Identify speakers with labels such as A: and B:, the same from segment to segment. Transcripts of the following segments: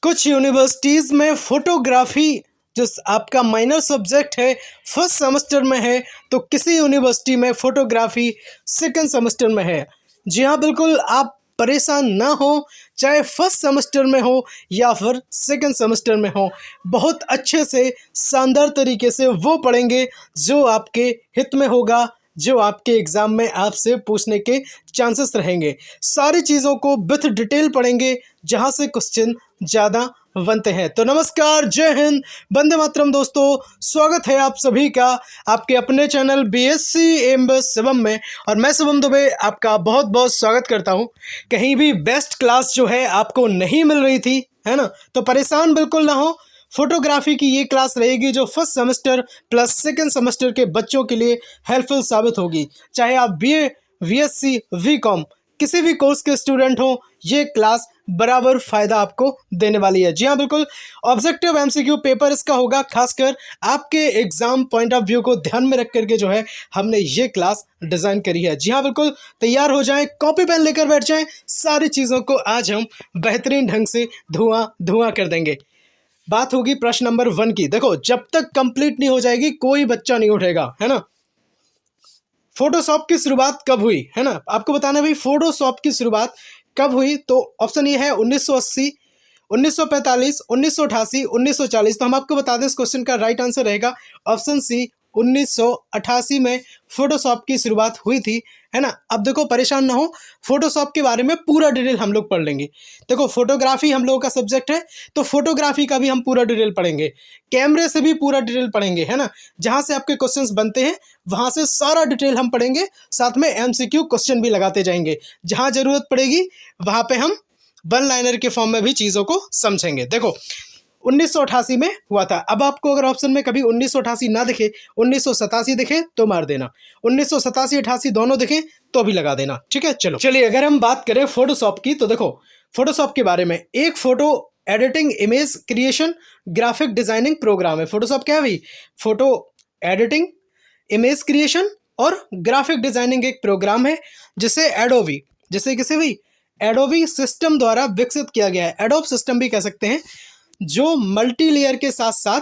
A: कुछ यूनिवर्सिटीज़ में फोटोग्राफी जो आपका माइनर सब्जेक्ट है फर्स्ट सेमेस्टर में है, तो किसी यूनिवर्सिटी में फोटोग्राफी सेकंड सेमेस्टर में है। जी हाँ, बिल्कुल आप परेशान ना हो, चाहे फर्स्ट सेमेस्टर में हो या फिर सेकंड सेमेस्टर में हो, बहुत अच्छे से शानदार तरीके से वो पढ़ेंगे जो आपके हित में होगा, जो आपके एग्ज़ाम में आपसे पूछने के चांसेस रहेंगे। सारी चीज़ों को विथ डिटेल पढ़ेंगे जहाँ से क्वेश्चन ज़्यादा बनते हैं। तो नमस्कार, जय हिंद, वंदे मातरम दोस्तों, स्वागत है आप सभी का आपके अपने चैनल बीएससी एमबीए शिवम में। और मैं शिवम दुबे आपका बहुत बहुत स्वागत करता हूँ। कहीं भी बेस्ट क्लास जो है आपको नहीं मिल रही थी, है ना, तो परेशान बिल्कुल ना हो। फोटोग्राफी की ये क्लास रहेगी जो first semester plus second semester के बच्चों के लिए हेल्पफुल साबित होगी। चाहे आप बीए, बीएससी, बीकॉम किसी भी कोर्स के स्टूडेंट हो, ये क्लास बराबर फ़ायदा आपको देने वाली है। जी हाँ, बिल्कुल ऑब्जेक्टिव एमसीक्यू पेपर इसका होगा। खासकर आपके एग्ज़ाम पॉइंट ऑफ व्यू को ध्यान में रख करके जो है हमने ये क्लास डिज़ाइन करी है। जी हाँ, बिल्कुल तैयार हो जाएं, कॉपी पेन लेकर बैठ जाएं। सारी चीज़ों को आज हम बेहतरीन ढंग से धुआं धुआं कर देंगे। बात होगी प्रश्न नंबर 1 की। देखो, जब तक कंप्लीट नहीं हो जाएगी कोई बच्चा नहीं उठेगा, है ना। फोटोशॉप की शुरुआत कब हुई, है ना, आपको बताना भाई फोटोशॉप की शुरुआत कब हुई। तो ऑप्शन ये है 1980, 1945, 1988, 1940। तो हम आपको बता दें इस क्वेश्चन का राइट आंसर रहेगा ऑप्शन सी, 1988 में फोटोशॉप की शुरुआत हुई थी, है ना। अब देखो, परेशान ना हो, फोटोशॉप के बारे में पूरा डिटेल हम लोग पढ़ लेंगे। देखो, फोटोग्राफी हम लोगों का सब्जेक्ट है, तो फोटोग्राफी का भी हम पूरा डिटेल पढ़ेंगे, कैमरे से भी पूरा डिटेल पढ़ेंगे, है ना। जहाँ से आपके क्वेश्चंस बनते हैं वहाँ से सारा डिटेल हम पढ़ेंगे, साथ में एमसीक्यू क्वेश्चन भी लगाते जाएंगे। जहाँ ज़रूरत पड़ेगी वहाँ पे हम वन लाइनर के फॉर्म में भी चीज़ों को समझेंगे। देखो, 1988 में हुआ था। अब आपको अगर ऑप्शन में कभी 1988 ना दिखे, 1987 दिखे तो मार देना, 1987 88 दोनों दिखे तो भी लगा देना, ठीक है। चलिए अगर हम बात करें फोटोशॉप की, तो देखो फोटोशॉप के बारे में एक photo editing, image creation, graphic designing program है। फोटोशॉप क्या है भाई? फोटो एडिटिंग, इमेज क्रिएशन और ग्राफिक डिजाइनिंग एक प्रोग्राम है जिसे एडोबी, जैसे किसी भी एडोबी सिस्टम द्वारा विकसित किया गया है। एडोब सिस्टम भी कह सकते हैं, जो मल्टी लेयर के साथ साथ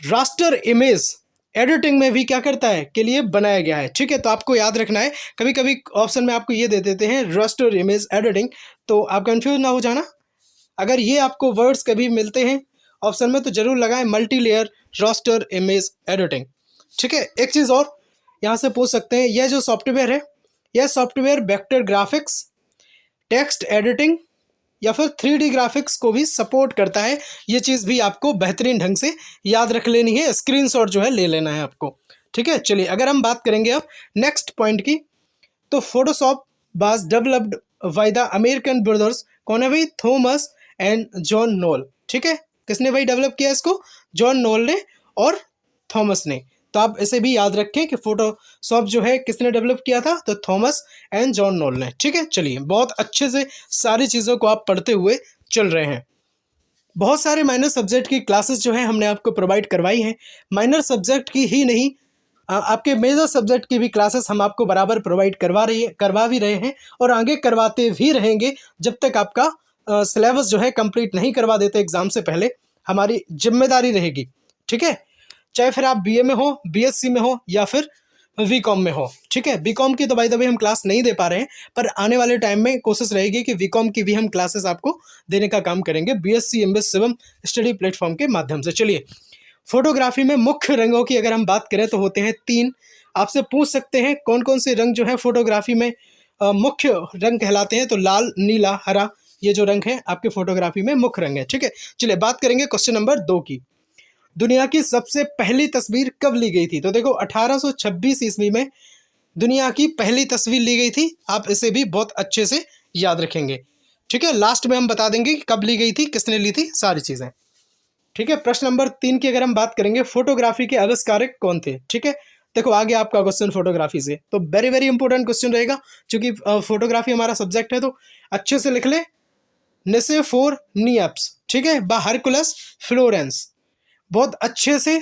A: रास्टर इमेज एडिटिंग में भी क्या करता है के लिए बनाया गया है, ठीक है। तो आपको याद रखना है, कभी कभी ऑप्शन में आपको ये दे देते हैं रास्टर इमेज एडिटिंग, तो आप कंफ्यूज ना हो जाना। अगर ये आपको वर्ड्स कभी मिलते हैं ऑप्शन में तो जरूर लगाएं multi layer raster image editing, ठीक है। एक चीज़ और यहाँ से पूछ सकते हैं, यह जो सॉफ्टवेयर है, यह software vector graphics, text editing या फिर 3D ग्राफिक्स को भी सपोर्ट करता है। ये चीज़ भी आपको बेहतरीन ढंग से याद रख लेनी है, स्क्रीनशॉट जो है ले लेना है आपको, ठीक है। चलिए अगर हम बात करेंगे अब नेक्स्ट पॉइंट की, तो Photoshop was developed by the American brothers. कौन है भाई? थॉमस एंड जॉन नोल, ठीक है। किसने भाई डेवलप किया इसको? जॉन नोल ने और थॉमस ने। तो आप इसे भी याद रखें कि फोटोशॉप जो है किसने डेवलप किया था? तो थॉमस एंड जॉन नोल ने, ठीक है। चलिए बहुत अच्छे से सारी चीज़ों को आप पढ़ते हुए चल रहे हैं। बहुत सारे माइनर सब्जेक्ट की क्लासेस जो है हमने आपको प्रोवाइड करवाई हैं। माइनर सब्जेक्ट की ही नहीं, आपके मेजर सब्जेक्ट की भी क्लासेस हम आपको बराबर प्रोवाइड करवा भी रहे हैं और आगे करवाते भी रहेंगे जब तक आपका सिलेबस जो है कंप्लीट नहीं करवा देते एग्ज़ाम से पहले। हमारी जिम्मेदारी रहेगी, ठीक है। चाहे फिर आप बीए में हो, बीएससी में हो या फिर बीकॉम में हो, ठीक है। बीकॉम की तो बाय द वे हम क्लास नहीं दे पा रहे हैं, पर आने वाले टाइम में कोशिश रहेगी कि बीकॉम की भी हम क्लासेस आपको देने का काम करेंगे BSc MBA Shivam study platform के माध्यम से। चलिए, फोटोग्राफी में मुख्य रंगों की अगर हम बात करें तो होते हैं 3। आपसे पूछ सकते हैं कौन कौन से रंग जो है फोटोग्राफी में मुख्य रंग कहलाते हैं, तो लाल, नीला, हरा, ये जो रंग है आपके फोटोग्राफी में मुख्य रंग है, ठीक है। चलिए बात करेंगे क्वेश्चन नंबर 2 की। दुनिया की सबसे पहली तस्वीर कब ली गई थी? तो देखो 1826 ईस्वी में दुनिया की पहली तस्वीर ली गई थी। आप इसे भी बहुत अच्छे से याद रखेंगे, ठीक है। लास्ट में हम बता देंगे कि कब ली गई थी, किसने ली थी, सारी चीज़ें, ठीक है। प्रश्न नंबर 3 की अगर हम बात करेंगे, फोटोग्राफी के आविष्कारक कौन थे, ठीक है। देखो आगे आपका क्वेश्चन फोटोग्राफी से, तो वेरी वेरी इंपॉर्टेंट क्वेश्चन रहेगा, क्योंकि फोटोग्राफी हमारा सब्जेक्ट है, तो अच्छे से लिख ले। निसेफोर निएप्स, ठीक है, द हरकुलस फ्लोरेंस। बहुत अच्छे से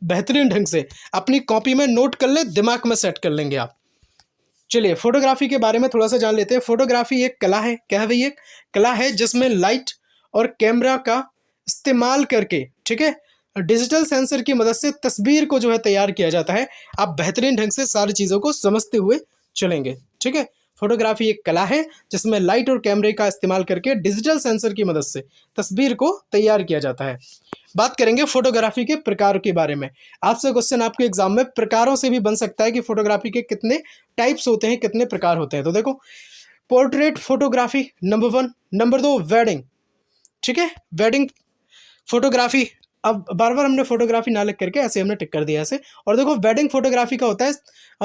A: बेहतरीन ढंग से अपनी कॉपी में नोट कर ले, दिमाग में सेट कर लेंगे आप। चलिए फोटोग्राफी के बारे में थोड़ा सा जान लेते हैं। फोटोग्राफी एक कला है। क्या है भाई? एक कला है जिसमें लाइट और कैमरा का इस्तेमाल करके, ठीक है, डिजिटल सेंसर की मदद से तस्वीर को जो है तैयार किया जाता है। आप बेहतरीन ढंग से सारी चीज़ों को समझते हुए चलेंगे, ठीक है। फोटोग्राफी एक कला है जिसमें लाइट और कैमरे का इस्तेमाल करके डिजिटल सेंसर की मदद से तस्वीर को तैयार किया जाता है। बात करेंगे फोटोग्राफी के प्रकार के बारे में। आपसे क्वेश्चन आपके एग्जाम में प्रकारों से भी बन सकता है कि फोटोग्राफी के कितने टाइप्स होते हैं, कितने प्रकार होते हैं। तो देखो, portrait photography number 1, number 2 wedding, ठीक है, वेडिंग फोटोग्राफी। अब बार बार हमने फोटोग्राफी ना लिख करके ऐसे हमने टिक कर दिया ऐसे। और देखो, वेडिंग फोटोग्राफी का होता है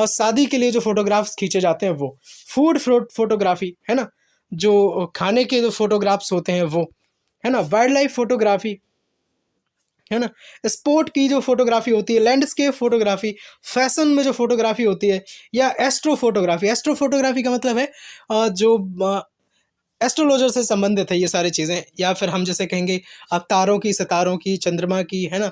A: शादी के लिए जो फोटोग्राफ्स खींचे जाते हैं वो। फूड फोटोग्राफी है ना, जो खाने के जो फोटोग्राफ्स होते हैं वो, है ना। वाइल्ड लाइफ फोटोग्राफी, है ना। स्पोर्ट की जो फोटोग्राफी होती है, लैंडस्केप फोटोग्राफी, फैशन में जो फोटोग्राफी होती है, या एस्ट्रो फोटोग्राफी। एस्ट्रो फोटोग्राफी का मतलब है जो एस्ट्रोलॉजर से संबंधित है ये सारी चीज़ें। या फिर हम जैसे कहेंगे अब तारों की, सितारों की, चंद्रमा की, है ना।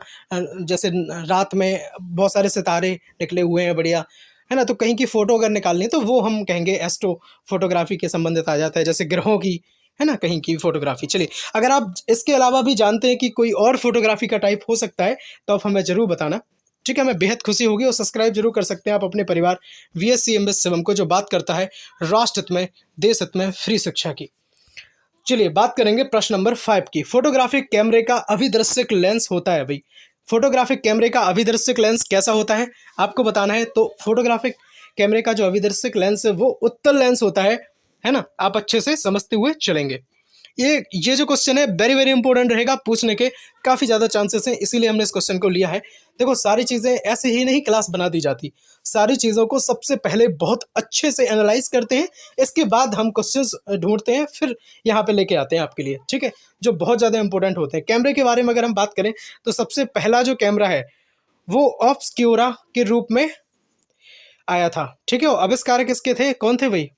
A: जैसे रात में बहुत सारे सितारे निकले हुए हैं बढ़िया, है ना, तो कहीं की फ़ोटो अगर निकालनी है तो वो हम कहेंगे एस्ट्रो फोटोग्राफी के संबंधित आ जाता है। जैसे ग्रहों की, है ना, कहीं की फोटोग्राफी। चलिए, अगर आप इसके अलावा भी जानते हैं कि कोई और फोटोग्राफी का टाइप हो सकता है तो आप हमें ज़रूर बताना, ठीक है। हमें बेहद खुशी होगी। और सब्सक्राइब जरूर कर सकते हैं आप अपने परिवार VSC MS शिवम को, जो बात करता है राष्ट्र हित में, देश हित में फ्री शिक्षा की। चलिए बात करेंगे प्रश्न नंबर 5 की। फोटोग्राफिक कैमरे का अभिदर्शक लेंस होता है भाई। फोटोग्राफिक कैमरे का अभिदर्शक लेंस कैसा होता है आपको बताना है। तो फोटोग्राफिक कैमरे का जो अभिदर्शक लेंस है वो उत्तल लेंस होता है ना। आप अच्छे से समझते हुए चलेंगे। ये जो क्वेश्चन है वेरी वेरी इंपॉर्टेंट रहेगा, पूछने के काफ़ी ज़्यादा चांसेस हैं, इसीलिए हमने इस क्वेश्चन को लिया है। देखो, सारी चीज़ें ऐसे ही नहीं क्लास बना दी जाती। सारी चीज़ों को सबसे पहले बहुत अच्छे से एनालाइज करते हैं, इसके बाद हम क्वेश्चंस ढूंढते हैं, फिर यहाँ पे लेके आते हैं आपके लिए, ठीक है, जो बहुत ज़्यादा इंपॉर्टेंट होते हैं। कैमरे के बारे में अगर हम बात करें तो सबसे पहला जो कैमरा है वो ऑब्सक्यूरा के रूप में आया था, ठीक है। आविष्कारक इसके थे, कौन थे भाई?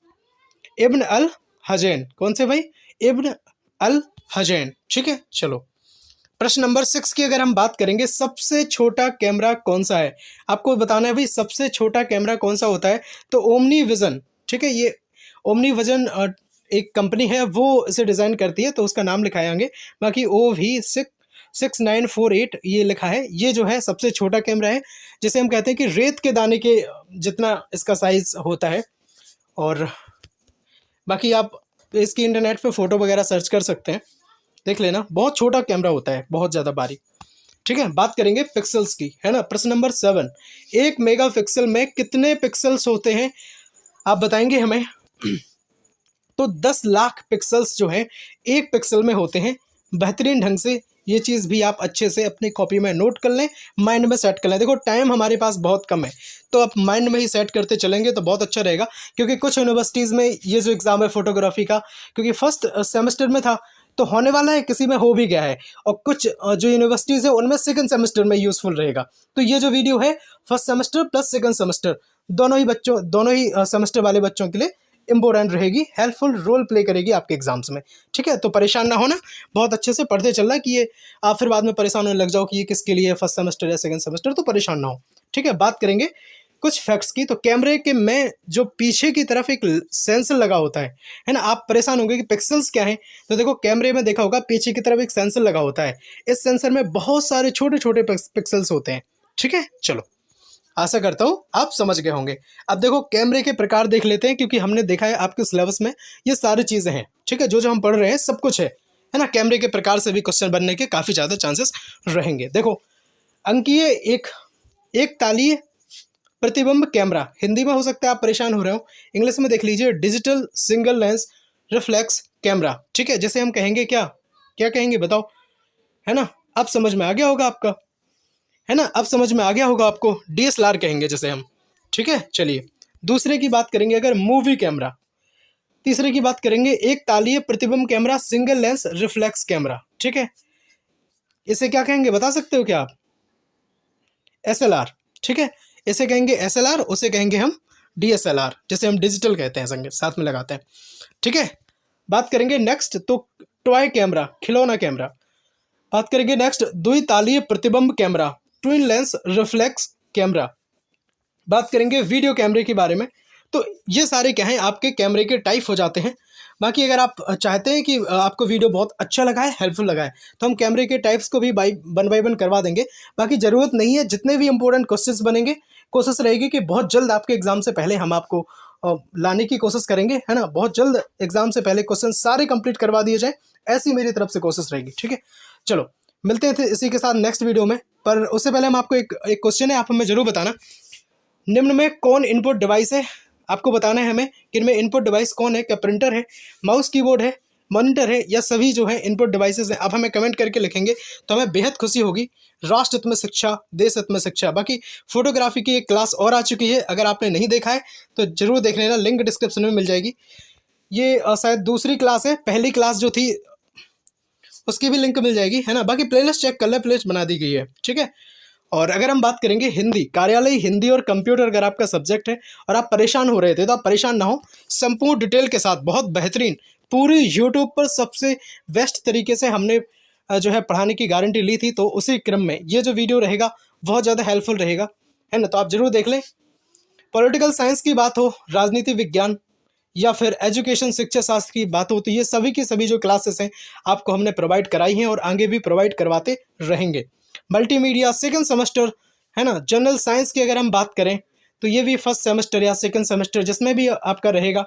A: इब्न अल हजैन। कौन से भाई? इब्न अल हजैन, ठीक है। चलो, प्रश्न नंबर 6 की अगर हम बात करेंगे, सबसे छोटा कैमरा कौन सा है आपको बताना है भाई। सबसे छोटा कैमरा कौन सा होता है? तो ओमनी विजन, ठीक है। ये ओमनी विजन एक कंपनी है, वो इसे डिज़ाइन करती है, तो उसका नाम लिखाए आगे। बाकी OV6948 ये लिखा है। ये जो है सबसे छोटा कैमरा है, जिसे हम कहते हैं कि रेत के दाने के जितना इसका साइज होता है। और बाकी आप इसकी इंटरनेट पे फ़ोटो वगैरह सर्च कर सकते हैं, देख लेना। बहुत छोटा कैमरा होता है, बहुत ज़्यादा बारीक, ठीक है। बात करेंगे पिक्सल्स की, है ना। प्रश्न नंबर 7, 1 मेगापिक्सल में कितने पिक्सल्स होते हैं आप बताएंगे हमें। तो 10 लाख पिक्सल्स जो है एक पिक्सल में होते हैं। बेहतरीन ढंग से ये चीज़ भी आप अच्छे से अपनी कॉपी में नोट कर लें, माइंड में सेट कर लें। देखो, टाइम हमारे पास बहुत कम है, तो आप माइंड में ही सेट करते चलेंगे तो बहुत अच्छा रहेगा। क्योंकि कुछ यूनिवर्सिटीज़ में ये जो एग्ज़ाम है फोटोग्राफी का, क्योंकि फर्स्ट सेमेस्टर में था तो होने वाला है, किसी में हो भी गया है, और कुछ जो यूनिवर्सिटीज़ है उनमें सेकंड सेमेस्टर में यूज़फुल रहेगा। तो ये जो वीडियो है first semester plus second semester दोनों ही सेमेस्टर वाले बच्चों के लिए इंपॉर्टेंट रहेगी, हेल्पफुल रोल प्ले करेगी आपके एग्जाम्स में, ठीक है। तो परेशान ना होना, बहुत अच्छे से पढ़ते चलना कि ये आप फिर बाद में परेशान होने लग जाओ कि ये किसके लिए फर्स्ट सेमेस्टर या सेकंड सेमेस्टर, तो परेशान ना हो, ठीक है। बात करेंगे कुछ फैक्ट्स की। तो कैमरे के में जो पीछे की तरफ एक सेंसर लगा होता है ना। आप परेशान होंगे कि पिक्सल्स क्या है, तो देखो, कैमरे में देखा होगा पीछे की तरफ एक सेंसर लगा होता है। इस सेंसर में बहुत सारे छोटे छोटे पिक्सल्स होते हैं, ठीक है। चलो, आशा करता हूँ आप समझ गए होंगे। अब देखो, कैमरे के प्रकार देख लेते हैं, क्योंकि हमने देखा है आपके सिलेबस में ये सारी चीज़ें हैं, ठीक है। जो हम पढ़ रहे हैं सब कुछ है ना। कैमरे के प्रकार से भी क्वेश्चन बनने के काफ़ी ज़्यादा चांसेस रहेंगे। देखो, अंकीय एक तालीय प्रतिबिंब कैमरा, हिंदी में हो सकता है आप परेशान हो रहे हो, इंग्लिश में देख लीजिए, digital single lens reflex camera, ठीक है। जैसे हम कहेंगे क्या कहेंगे बताओ, है ना। अब समझ में आ गया होगा आपका, है ना। अब समझ में आ गया होगा आपको, DSLR कहेंगे जैसे हम, ठीक है। चलिए, दूसरे की बात करेंगे अगर, मूवी कैमरा। तीसरे की बात करेंगे एक तालीय प्रतिबिंब camera, single lens reflex camera, ठीक है। इसे क्या कहेंगे बता सकते हो क्या आप? SLR, ठीक है। इसे कहेंगे SLR, उसे कहेंगे हम DSLR, जैसे हम डिजिटल कहते हैं, संग साथ में लगाते हैं, ठीक है। बात करेंगे नेक्स्ट, तो टॉय कैमरा, खिलौना कैमरा। बात करेंगे नेक्स्ट, द्वितालीय प्रतिबिंब camera, twin lens reflex camera. बात करेंगे वीडियो कैमरे के बारे में। तो ये सारे क्या हैं, आपके कैमरे के टाइप हो जाते हैं। बाकी अगर आप चाहते हैं कि आपको वीडियो बहुत अच्छा लगा है, हेल्पफुल लगा है, तो हम कैमरे के टाइप्स को भी वन बाई वन करवा देंगे। बाकी ज़रूरत नहीं है, जितने भी इंपॉर्टेंट क्वेश्चंस बनेंगे कोशिश रहेगी कि बहुत जल्द आपके एग्ज़ाम से पहले हम आपको लाने की कोशिश करेंगे, है ना। बहुत जल्द एग्ज़ाम से पहले क्वेश्चन सारे कंप्लीट करवा दिए जाए, ऐसी मेरी तरफ से कोशिश रहेगी, ठीक है। चलो मिलते हैं इसी के साथ नेक्स्ट वीडियो में, पर उससे पहले हम आपको एक क्वेश्चन है, आप हमें ज़रूर बताना निम्न में कौन इनपुट डिवाइस है। आपको बताना है हमें कि इनमें इनपुट डिवाइस कौन है, क्या प्रिंटर है, माउस कीबोर्ड है, मॉनिटर है, या सभी जो है इनपुट डिवाइसेस हैं। आप हमें कमेंट करके लिखेंगे तो हमें बेहद खुशी होगी। राष्ट्र हित में शिक्षा, देश हित में शिक्षा। बाकी फोटोग्राफी की एक क्लास और आ चुकी है, अगर आपने नहीं देखा है तो जरूर देख लेना, लिंक डिस्क्रिप्शन में मिल जाएगी। ये शायद दूसरी क्लास है, पहली क्लास जो थी उसकी भी लिंक मिल जाएगी, है ना। बाकी प्लेलिस्ट चेक कर ले, प्लेलिस्ट बना दी गई है, ठीक है। और अगर हम बात करेंगे हिंदी, कार्यालय हिंदी और कंप्यूटर अगर आपका सब्जेक्ट है और आप परेशान हो रहे थे तो आप परेशान ना हो, संपूर्ण डिटेल के साथ बहुत बेहतरीन पूरी यूट्यूब पर सबसे बेस्ट तरीके से हमने जो है पढ़ाने की गारंटी ली थी। तो उसी क्रम में ये जो वीडियो रहेगा बहुत ज़्यादा हेल्पफुल रहेगा, है ना। तो आप ज़रूर देख लें। पॉलिटिकल साइंस की बात हो, राजनीति विज्ञान, या फिर एजुकेशन शिक्षा शास्त्र की बात हो, तो ये सभी की सभी जो क्लासेस हैं आपको हमने प्रोवाइड कराई हैं और आगे भी प्रोवाइड करवाते रहेंगे। मल्टीमीडिया सेकंड सेमेस्टर, है ना। जनरल साइंस की अगर हम बात करें तो ये भी फर्स्ट सेमेस्टर या सेकंड सेमेस्टर जिसमें भी आपका रहेगा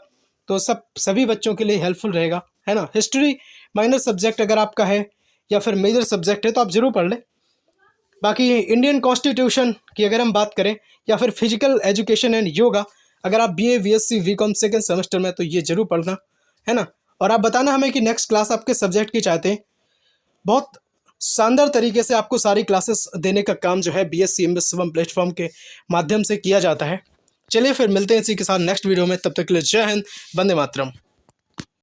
A: तो सभी बच्चों के लिए हेल्पफुल रहेगा, है ना। हिस्ट्री माइनर सब्जेक्ट अगर आपका है या फिर मेजर सब्जेक्ट है तो आप ज़रूर पढ़ लें। बाकी इंडियन कॉन्स्टिट्यूशन की अगर हम बात करें या फिर फिजिकल एजुकेशन एंड योगा, अगर आप BA BSc VCOM second semester में तो ये जरूर पढ़ना, है ना। और आप बताना हमें कि नेक्स्ट क्लास आपके सब्जेक्ट की चाहते हैं। बहुत शानदार तरीके से आपको सारी क्लासेस देने का काम जो है BSc MS शिवम प्लेटफॉर्म के माध्यम से किया जाता है। चलिए फिर मिलते हैं इसी के साथ नेक्स्ट वीडियो में, तब तक के लिए जय हिंद, वंदे मातरम।